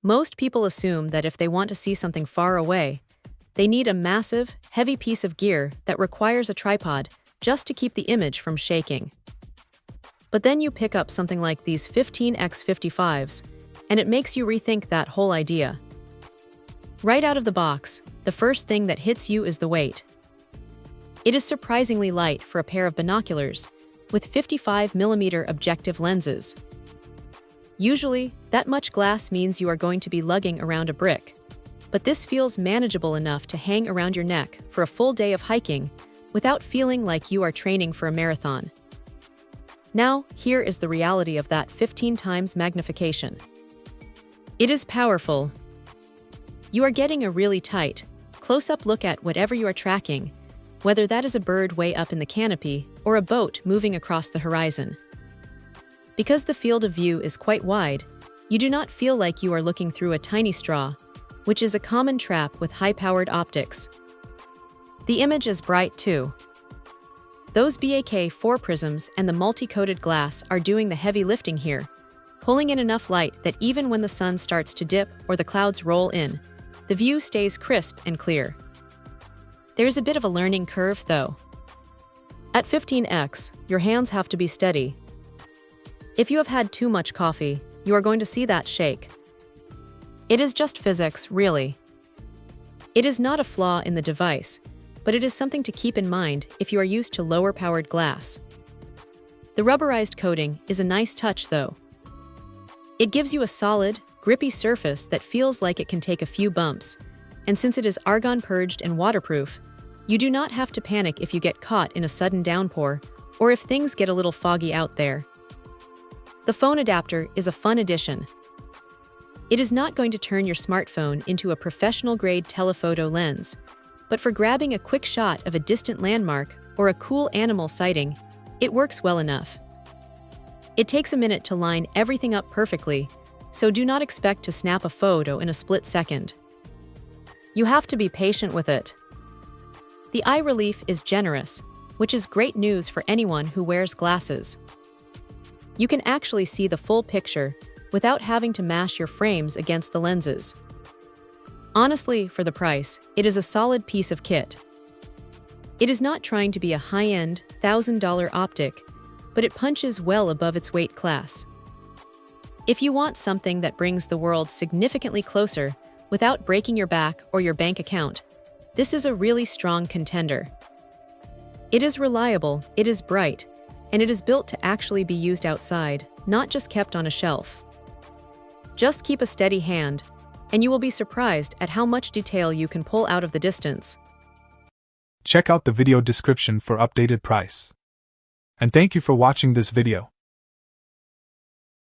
Most people assume that if they want to see something far away, they need a massive, heavy piece of gear that requires a tripod just to keep the image from shaking. But then you pick up something like these 15x55s, and it makes you rethink that whole idea. Right out of the box, the first thing that hits you is the weight. It is surprisingly light for a pair of binoculars, with 55mm objective lenses. Usually, that much glass means you are going to be lugging around a brick, but this feels manageable enough to hang around your neck for a full day of hiking without feeling like you are training for a marathon. Now, here is the reality of that 15 times magnification. It is powerful. You are getting a really tight, close-up look at whatever you are tracking, whether that is a bird way up in the canopy or a boat moving across the horizon. Because the field of view is quite wide, you do not feel like you are looking through a tiny straw, which is a common trap with high-powered optics. The image is bright too. Those BAK4 prisms and the multi-coated glass are doing the heavy lifting here, pulling in enough light that even when the sun starts to dip or the clouds roll in, the view stays crisp and clear. There's a bit of a learning curve though. At 15x, your hands have to be steady. If you have had too much coffee, you are going to see that shake. It is just physics, really. It is not a flaw in the device, but it is something to keep in mind if you are used to lower-powered glass. The rubberized coating is a nice touch, though. It gives you a solid, grippy surface that feels like it can take a few bumps, and since it is argon-purged and waterproof, you do not have to panic if you get caught in a sudden downpour or if things get a little foggy out there. The phone adapter is a fun addition. It is not going to turn your smartphone into a professional-grade telephoto lens, but for grabbing a quick shot of a distant landmark or a cool animal sighting, it works well enough. It takes a minute to line everything up perfectly, so do not expect to snap a photo in a split second. You have to be patient with it. The eye relief is generous, which is great news for anyone who wears glasses. You can actually see the full picture without having to mash your frames against the lenses. Honestly, for the price, it is a solid piece of kit. It is not trying to be a high-end, $1,000 optic, but it punches well above its weight class. If you want something that brings the world significantly closer without breaking your back or your bank account, this is a really strong contender. It is reliable, it is bright, and it is built to actually be used outside, not just kept on a shelf. Just keep a steady hand, and you will be surprised at how much detail you can pull out of the distance. Check out the video description for updated price. And thank you for watching this video.